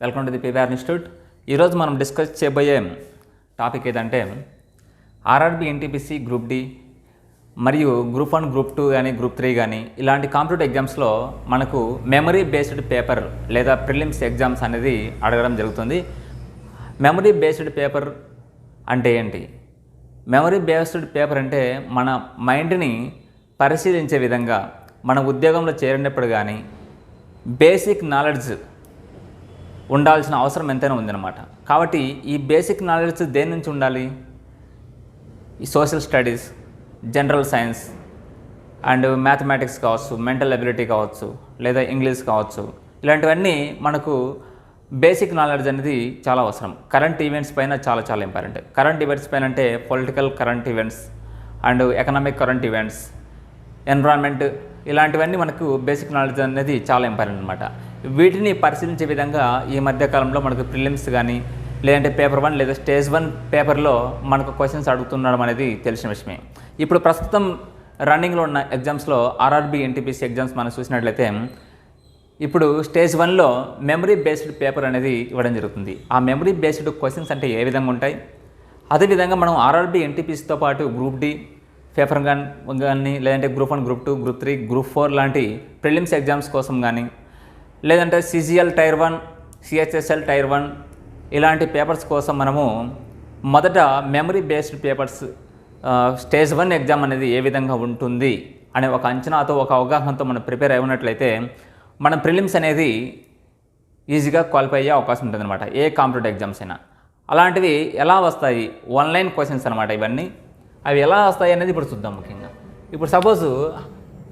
Welcome to the PVR institute. ఈరోజు మనం discuss చేయబోయే టాపిక్ ఏదంటే ఆర్ఆర్బీ ఎన్టీపీసీ గ్రూప్ డి మరియు గ్రూప్ 1 గ్రూప్ 2 కానీ గ్రూప్ 3 కానీ ఇలాంటి కాంపిటేటివ్ ఎగ్జామ్స్లో మనకు మెమరీ బేస్డ్ పేపర్ లేదా ప్రిలిమ్స్ ఎగ్జామ్స్ అనేది అడగడం జరుగుతుంది. మెమరీ బేస్డ్ పేపర్ అంటే ఏంటి? మెమరీ బేస్డ్ పేపర్ అంటే మన మైండ్ని పరిశీలించే విధంగా మన ఉద్యోగంలో చేరినప్పుడు కానీ బేసిక్ నాలెడ్జ్ ఉండాల్సిన అవసరం ఎంతైనా ఉందన్నమాట. కాబట్టి ఈ బేసిక్ నాలెడ్జ్ దేని నుంచి ఉండాలి? ఈ social studies, general science and mathematics కావచ్చు, మెంటల్ ఎబిలిటీ కావచ్చు, లేదా ఇంగ్లీష్ కావచ్చు, ఇలాంటివన్నీ మనకు బేసిక్ నాలెడ్జ్ అనేది చాలా అవసరం. కరెంట్ ఈవెంట్స్ పైన చాలా ఇంపార్టెంట్. కరెంట్ ఈవెంట్స్ పైన అంటే political current events and economic current events, environment, ఇలాంటివన్నీ మనకు బేసిక్ నాలెడ్జ్ అనేది చాలా ఇంపార్టెంట్ అనమాట. వీటిని పరిశీలించే విధంగా ఈ మధ్యకాలంలో మనకు ప్రిలిమ్స్ కానీ లేదంటే పేపర్ 1 లేదా స్టేజ్ 1 పేపర్లో మనకు క్వశ్చన్స్ అడుగుతుండడం అనేది తెలిసిన విషయమే. ఇప్పుడు ప్రస్తుతం రన్నింగ్లో ఉన్న ఎగ్జామ్స్లో ఆర్ఆర్బీ ఎన్టీపీసీ ఎగ్జామ్స్ మనం చూసినట్లయితే ఇప్పుడు స్టేజ్ 1లో మెమరీ బేస్డ్ పేపర్ అనేది ఇవ్వడం జరుగుతుంది. ఆ మెమరీ బేస్డ్ క్వశ్చన్స్ అంటే ఏ విధంగా ఉంటాయి? అదేవిధంగా మనం ఆర్ఆర్బీ ఎన్టీపీసీతో పాటు గ్రూప్ డి పేపర్ కానీ లేదంటే గ్రూప్ 1 గ్రూప్ 2 గ్రూప్ 3 గ్రూప్ 4 లాంటి ప్రిలిమ్స్ ఎగ్జామ్స్ కోసం కానీ లేదంటే సిజిఎల్ టైర్ 1, సిహెచ్ఎస్ఎల్ టైర్ 1 ఇలాంటి పేపర్స్ కోసం మనము మొదట memory based papers stage 1 exam అనేది ఏ విధంగా ఉంటుంది అనే ఒక అంచనాతో, ఒక అవగాహనతో మనం ప్రిపేర్ అయి ఉన్నట్లయితే మనం ప్రిలిమ్స్ అనేది ఈజీగా క్వాలిఫై అయ్యే అవకాశం ఉంటుందన్నమాట. ఏ కాంపిటేటివ్ ఎగ్జామ్స్ అయినా అలాంటివి ఎలా వస్తాయి? ఆన్లైన్ క్వశ్చన్స్ అనమాట ఇవన్నీ. అవి ఎలా వస్తాయి అనేది ఇప్పుడు చూద్దాం. ముఖ్యంగా ఇప్పుడు సపోజ్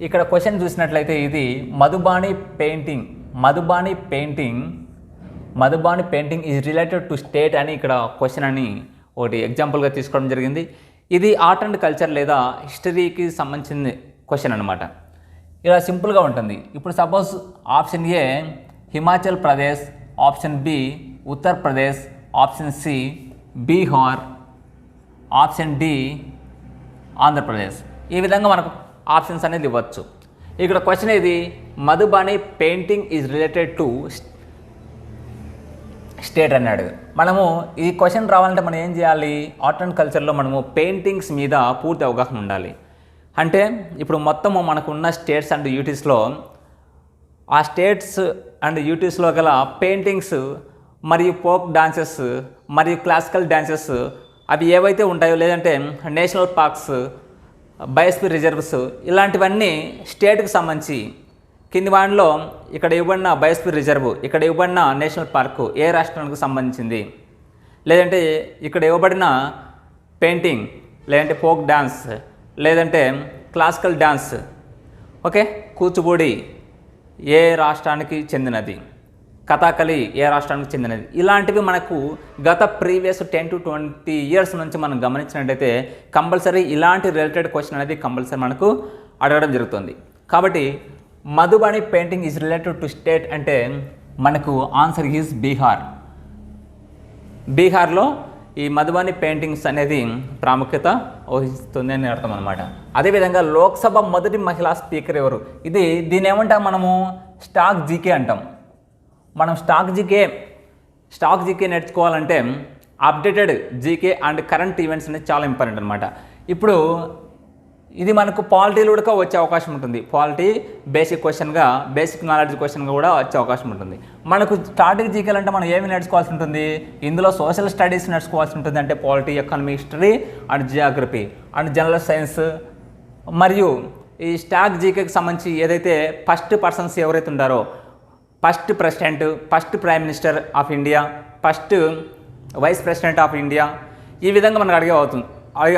ఇక్కడ క్వశ్చన్ చూసినట్లయితే ఇది Madhubani painting is related to state అని ఇక్కడ క్వశ్చన్ అని ఒకటి ఎగ్జాంపుల్గా తీసుకోవడం జరిగింది. ఇది ఆర్ట్ అండ్ కల్చర్ లేదా హిస్టరీకి సంబంధించిన క్వశ్చన్ అనమాట. ఇలా సింపుల్గా ఉంటుంది. ఇప్పుడు suppose option A Himachal Pradesh, option B Uttar Pradesh, option C Bihar, option D Andhra Pradesh. ఈ విధంగా మనకు ఆప్షన్స్ అనేది ఇవ్వచ్చు. ఇక్కడ క్వశ్చన్ ఇది Madhubani painting is related to state అన్నాడు. మనము ఈ క్వశ్చన్ రావాలంటే మనం ఏం చేయాలి? ఆర్ట్ అండ్ కల్చర్లో మనము పెయింటింగ్స్ మీద పూర్తి అవగాహన ఉండాలి. అంటే ఇప్పుడు మొత్తము మనకు ఉన్న స్టేట్స్ అండ్ యూటీస్లో ఆ స్టేట్స్ అండ్ యూటీస్లో గల పెయింటింగ్స్ మరియు ఫోక్ డాన్సెస్ మరియు క్లాసికల్ డాన్సెస్ అవి ఏవైతే ఉంటాయో, లేదంటే నేషనల్ పార్క్స్, బయోస్ఫియర్ రిజర్వ్స్, ఇలాంటివన్నీ స్టేట్కి సంబంధించి కింది వాటిలో ఇక్కడ ఇవ్వబడిన బయోస్ఫియర్ రిజర్వ్, ఇక్కడ ఇవ్వబడిన నేషనల్ పార్కు ఏ రాష్ట్రానికి సంబంధించింది, లేదంటే ఇక్కడ ఇవ్వబడిన పెయింటింగ్ లేదంటే ఫోక్ డాన్స్ లేదంటే క్లాసికల్ డాన్స్, ఓకే, కూచిపూడి ఏ రాష్ట్రానికి చెందినది, కథాకళి ఏ రాష్ట్రానికి చెందినది, ఇలాంటివి మనకు గత ప్రీవియస్ 10 to 20 years నుంచి మనం గమనించినట్టయితే కంపల్సరీ ఇలాంటి రిలేటెడ్ క్వశ్చన్ అనేది కంపల్సరీ మనకు అడగడం జరుగుతుంది. కాబట్టి Madhubani painting is related to state అంటే మనకు ఆన్సర్ ఈజ్ బీహార్. బీహార్లో ఈ మధుబాని పెయింటింగ్స్ అనేది ప్రాముఖ్యత వహిస్తుంది అని అర్థం అనమాట. అదేవిధంగా లోక్సభ మొదటి మహిళా స్పీకర్ ఎవరు? దీని ఏమంటాం మనము? స్టాక్ జీకే అంటాం. మనం స్టాక్ జీకే నేర్చుకోవాలంటే updated GK and current events అనేది చాలా ఇంపార్టెంట్ అనమాట. ఇప్పుడు ఇది మనకు పాలిటీలో కూడా వచ్చే అవకాశం ఉంటుంది. పాలిటీ బేసిక్ క్వశ్చన్గా, బేసిక్ నాలెడ్జ్ క్వశ్చన్గా కూడా వచ్చే అవకాశం ఉంటుంది. మనకు స్టాటిక్ జీకేలు అంటే మనం ఏమి నేర్చుకోవాల్సి ఉంటుంది? ఇందులో సోషల్ స్టడీస్ నేర్చుకోవాల్సి ఉంటుంది. అంటే polity, economy, history and Geography and general science. మరియు ఈ స్టాక్ జీకేకి సంబంధించి ఏదైతే ఫస్ట్ పర్సన్స్ ఎవరైతే ఉంటారో, first president, first prime minister of India, first vice president of India, ఈ విధంగా మనకు అడిగే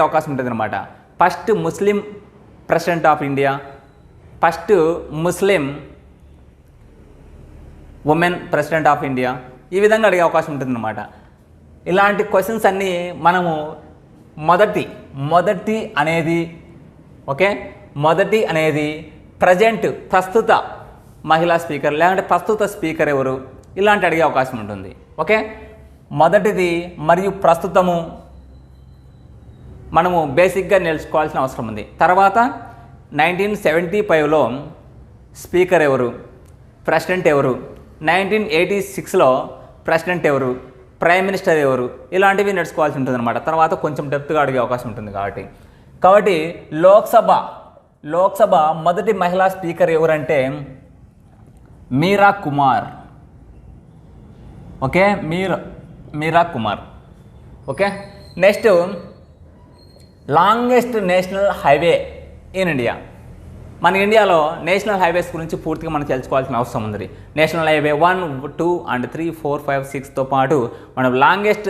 అవకాశం ఉంటుంది అనమాట. First Muslim president of India, first Muslim women president of India, ఈ విధంగా అడిగే అవకాశం ఉంటుందన్నమాట. ఇలాంటి క్వశ్చన్స్ అన్నీ మనము మొదటి అనేది ప్రస్తుత మహిళా స్పీకర్ లేదంటే ప్రస్తుత స్పీకర్ ఎవరు, ఇలాంటి అడిగే అవకాశం ఉంటుంది. ఓకే, మొదటిది మరియు ప్రస్తుతము మనము బేసిక్గా నేర్చుకోవాల్సిన అవసరం ఉంది. తర్వాత 1975లో స్పీకర్ ఎవరు, ప్రెసిడెంట్ ఎవరు, 1986లో ప్రెసిడెంట్ ఎవరు, ప్రైమ్ మినిస్టర్ ఎవరు, ఇలాంటివి నేర్చుకోవాల్సి ఉంటుంది అనమాట. తర్వాత కొంచెం డెప్త్గా అడిగే అవకాశం ఉంటుంది కాబట్టి లోక్సభ మొదటి మహిళా స్పీకర్ ఎవరంటే Meera Kumar. Okay, Meera Kumar. Okay, next longest national highway in India. మన ఇండియాలో నేషనల్ హైవేస్ గురించి పూర్తిగా మనం తెలుసుకోవాల్సిన అవసరం ఉంది. నేషనల్ హైవే 1, 2 and 3, 4, 5, 6తో పాటు మనం లాంగెస్ట్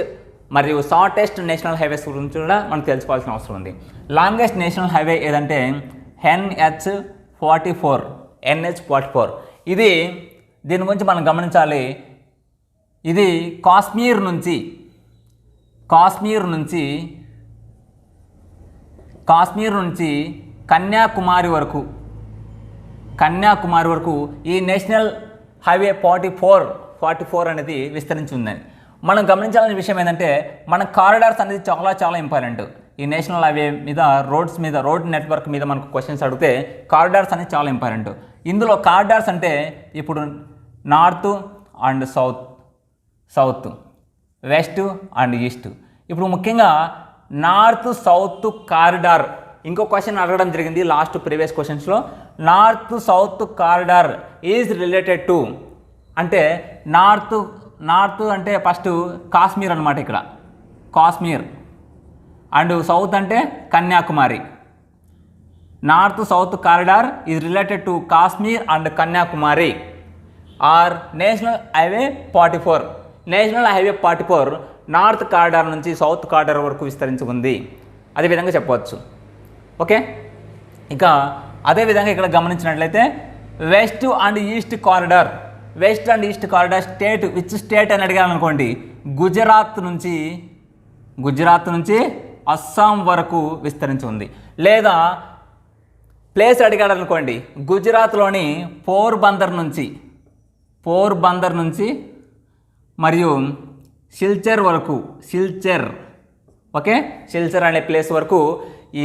మరియు షార్టెస్ట్ నేషనల్ హైవేస్ గురించి కూడా మనం తెలుసుకోవాల్సిన అవసరం ఉంది. లాంగెస్ట్ నేషనల్ హైవే ఏదంటే NH44. దీని గురించి మనం గమనించాలి. ఇది కాశ్మీర్ నుంచి కన్యాకుమారి వరకు ఈ నేషనల్ హైవే 44 అనేది విస్తరించి ఉందని మనం గమనించాల్సిన విషయం ఏంటంటే మన కారిడార్స్ అనేది చాలా చాలా ఇంపార్టెంట్. ఈ నేషనల్ హైవే మీద రోడ్ నెట్వర్క్ మీద మనకు క్వశ్చన్స్ అడిగితే కారిడార్స్ అనేది చాలా ఇంపార్టెంట్. ఇందులో కారిడార్స్ అంటే ఇప్పుడు north and south, west and east. ఇప్పుడు ముఖ్యంగా నార్త్ సౌత్ కారిడార్ ఇంకో క్వశ్చన్ అడగడం జరిగింది లాస్ట్ ప్రీవియస్ క్వశ్చన్స్లో. North south corridor is related to అంటే నార్త్ అంటే ఫస్ట్ కాశ్మీర్ అనమాట. ఇక్కడ కాశ్మీర్ అండ్ సౌత్ అంటే Kanyakumari. North south corridor is related to Kashmir and Kanyakumari or national highway 44. National highway 44 north corridor నుంచి సౌత్ కారిడార్ వరకు విస్తరించి ఉంది, అదేవిధంగా చెప్పవచ్చు. ఓకే, ఇక అదేవిధంగా ఇక్కడ గమనించినట్లయితే west and east corridor state which state అని అడిగాను అనుకోండి, గుజరాత్ నుంచి అస్సాం వరకు విస్తరించి ఉంది. లేదా ప్లేస్ అడిగాడు అనుకోండి, గుజరాత్లోని పోర్బందర్ నుంచి మరియు సిల్చర్ వరకు, ఓకే, సిల్చర్ అనే ప్లేస్ వరకు ఈ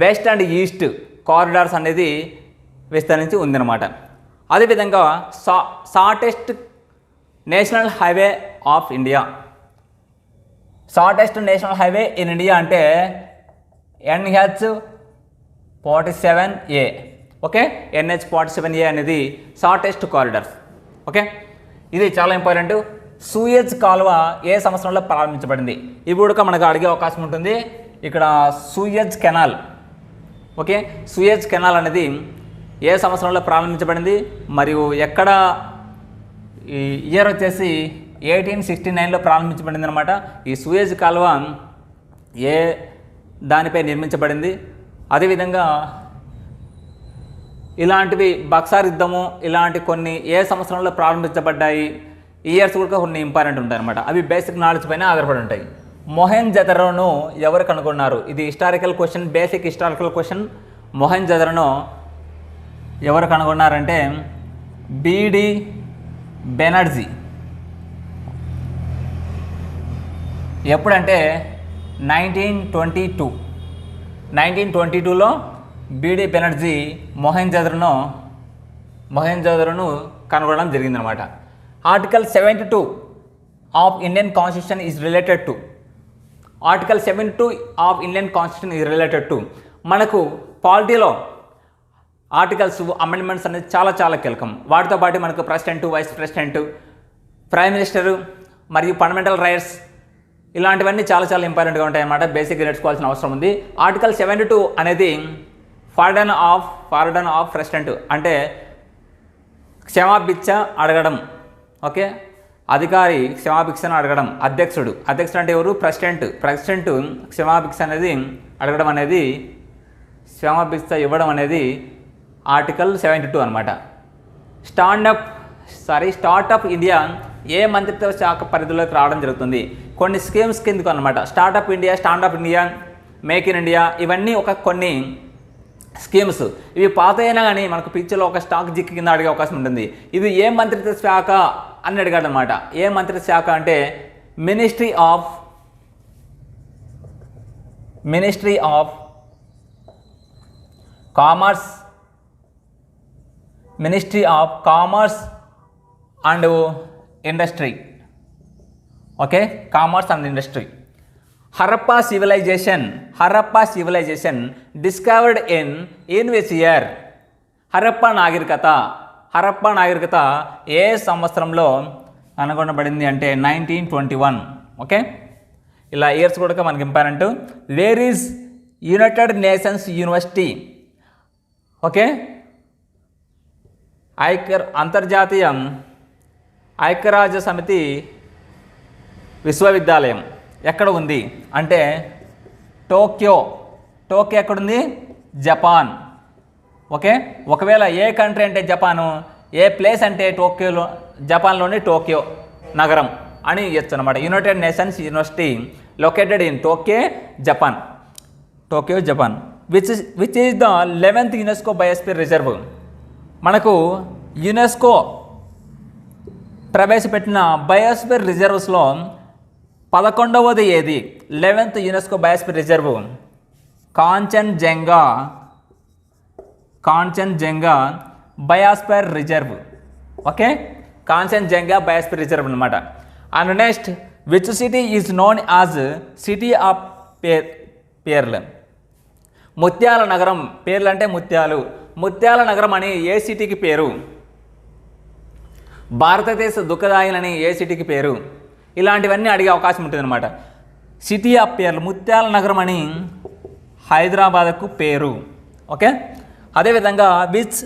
వెస్ట్ అండ్ ఈస్ట్ కారిడార్స్ అనేది విస్తరించి ఉందన్నమాట. అదేవిధంగా shortest national highway of India, shortest national highway in India అంటే NH47A. ఓకే, NH47A అనేది షార్టెస్ట్ కారిడార్స్. ఓకే, ఇది చాలా ఇంపార్టెంట్. సూయజ్ కాలువ ఏ సంవత్సరంలో ప్రారంభించబడింది, ఇవి కూడా మనకు అడిగే అవకాశం ఉంటుంది. ఇక్కడ Suez canal, okay, Suez canal అనేది ఏ సంవత్సరంలో ప్రారంభించబడింది మరియు ఎక్కడ, ఈ ఇయర్ వచ్చేసి 1869లో ప్రారంభించబడింది అనమాట. ఈ సూయజ్ కాలువ ఏ దానిపై నిర్మించబడింది, అదేవిధంగా ఇలాంటివి బక్సార్ యుద్ధము ఇలాంటి కొన్ని ఏ సంవత్సరంలో ప్రారంభించబడ్డాయి, ఇయర్స్ కూడా కొన్ని ఇంపార్టెంట్ ఉంటాయి అనమాట. అవి బేసిక్ నాలెడ్జ్ పైన ఆధారపడి ఉంటాయి. మొహెంజదరోను ఎవరు కనుగొన్నారు, ఇది historical question, basic historical question. మొహెంజదరోను ఎవరు కనుగొన్నారంటే బిడి బెనర్జీ. ఎప్పుడంటే 1922లో బిడి బెనర్జీ మొహెంజదరోను కనుగొనడం జరిగిందనమాట. Article 72 of Indian constitution is related to మనకు పాలిటీలో ఆర్టికల్స్ అమెండ్మెంట్స్ అనేది చాలా చాలా కీలకం. వాటితో పాటు మనకు president, vice president, prime minister మరియు ఫండమెంటల్ రైట్స్ ఇలాంటివన్నీ చాలా చాలా ఇంపార్టెంట్గా ఉంటాయి అన్నమాట. బేసిక్గా నేర్చుకోవాల్సిన అవసరం ఉంది. ఆర్టికల్ 72 అనేది పార్డన్ ఆఫ్ ప్రెసిడెంట్ అంటే క్షమాభిక్ష అడగడం. ఓకే, అధికారి క్షమాభిక్షను అడగడం. అధ్యక్షుడు అంటే ఎవరు, ప్రెసిడెంట్ క్షమాభిక్ష అనేది అడగడం అనేది, క్షమాభిక్ష ఇవ్వడం అనేది ఆర్టికల్ 72 అనమాట. స్టార్టప్ ఇండియా ఏ మంత్రిత్వ శాఖ పరిధిలోకి రావడం జరుగుతుంది, కొన్ని స్కీమ్స్ కిందకు అనమాట. Startup India, make in India ఇవన్నీ కొన్ని స్కీమ్స్. ఇవి పాత అయినా కానీ మనకు పిక్చర్లో ఒక స్టాక్ జిక్ కింద అడిగే అవకాశం ఉంటుంది. ఇది ఏ మంత్రిత్వ శాఖ అని అడిగాడు అనమాట. ఏ మంత్రిత్వ శాఖ అంటే ministry of commerce and industry. Okay, commerce and industry. Harappa civilisation discovered in which year? Harappa నాగరికత ఏ సంవత్సరంలో కనుగొనబడింది అంటే 1921. ఓకే, ఇలా ఇయర్స్ కూడా మనకి important. Where is United Nations university? Okay, అంతర్జాతీయ ఐక్యరాజ్య సమితి విశ్వవిద్యాలయం ఎక్కడ ఉంది అంటే టోక్యో ఎక్కడుంది? జపాన్. ఓకే, ఒకవేళ ఏ కంట్రీ అంటే జపాను, ఏ ప్లేస్ అంటే టోక్యోలో, జపాన్లోని టోక్యో నగరం అని ఇవ్వచ్చు అనమాట. United Nations University located in Tokyo Japan. Which is the 11th UNESCO biosphere reserve? మనకు యునెస్కో ప్రవేశపెట్టిన బయోస్ఫియర్ రిజర్వ్స్లో 11వది ఏది? 11th UNESCO biosphere reserve Kanchenjunga biosphere reserve. Okay, Kanchenjunga biosphere reserve అనమాట. And next, which city is known as city of pearl? ముత్యాల నగరం. పేర్లు అంటే ముత్యాల నగరం అని ఏ సిటీకి పేరు? భారతదేశ దుఃఖదాయిని ఏ సిటీకి పేరు? ఇలాంటివన్నీ అడిగే అవకాశం ఉంటుంది అనమాట. సిటీ ఆఫ్ పేర్లు, ముత్యాల నగరం అని హైదరాబాద్కు పేరు. ఓకే, అదేవిధంగా which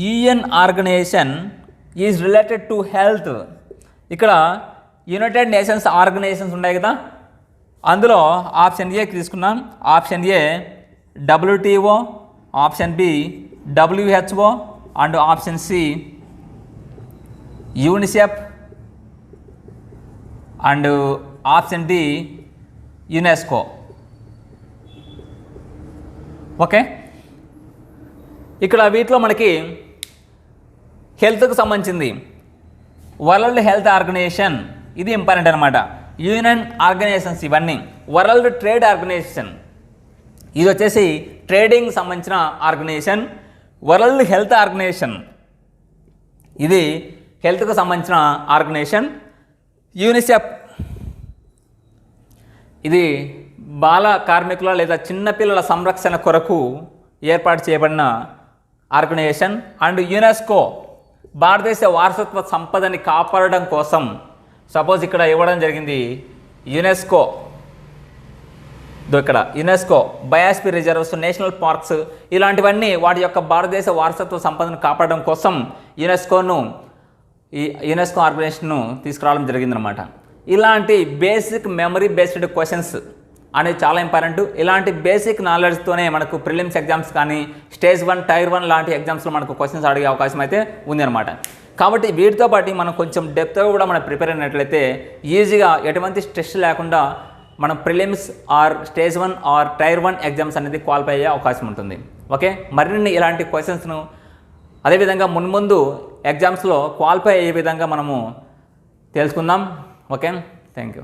UN organisation is related to health? ఇక్కడ యునైటెడ్ నేషన్స్ ఆర్గనైజేషన్స్ ఉన్నాయి కదా, అందులో ఆప్షన్ ఏకి తీసుకున్నాం. Option A WTO, option B WHO and option C UNICEF and option D UNESCO. Okay, ఇక్కడ వీటిలో మనకి హెల్త్కు సంబంధించింది వరల్డ్ హెల్త్ ఆర్గనైజేషన్, ఇది ఇంపార్టెంట్ అనమాట. యూనియన్ ఆర్గనైజేషన్స్ ఇవన్నీ. వరల్డ్ ట్రేడ్ ఆర్గనైజేషన్ ఇది వచ్చేసి ట్రేడింగ్ సంబంధించిన ఆర్గనైజేషన్. వరల్డ్ హెల్త్ ఆర్గనైజేషన్ ఇది హెల్త్కు సంబంధించిన ఆర్గనైజేషన్. యూనిసెఫ్ ఇది బాల కార్మికుల లేదా చిన్నపిల్లల సంరక్షణ కొరకు ఏర్పాటు చేయబడిన ఆర్గనైజేషన్. అండ్ యునెస్కో భారతదేశ వారసత్వ సంపదని కాపాడడం కోసం, సపోజ్ ఇక్కడ ఇవ్వడం జరిగింది యునెస్కో, ఇక్కడ UNESCO biosphere reserves, national parks ఇలాంటివన్నీ వాటి యొక్క భారతదేశ వారసత్వ సంపదను కాపాడడం కోసం యునెస్కో ఆర్గనైజేషన్ను తీసుకురావడం జరిగిందనమాట. ఇలాంటి బేసిక్ మెమరీ బేస్డ్ క్వశ్చన్స్ అనేది చాలా ఇంపార్టెంట్. ఇలాంటి బేసిక్ నాలెడ్జ్తోనే మనకు ప్రిలిమ్స్ ఎగ్జామ్స్ కానీ స్టేజ్ 1, టైర్ 1 లాంటి ఎగ్జామ్స్లో మనకు క్వశ్చన్స్ అడిగే అవకాశం అయితే ఉంది అనమాట. కాబట్టి వీటితో పాటు మనం కొంచెం డెప్త్గా కూడా మనం ప్రిపేర్ అయినట్లయితే ఈజీగా ఎటువంటి స్ట్రెస్ లేకుండా మనం prelims or stage 1 or tier 1 exams అనేది క్వాలిఫై అయ్యే అవకాశం ఉంటుంది. ఓకే, మరిన్ని ఇలాంటి క్వశ్చన్స్ను అదేవిధంగా మున్ముందు ఎగ్జామ్స్లో క్వాలిఫై అయ్యే విధంగా మనము తెలుసుకుందాం. Okay, thank you.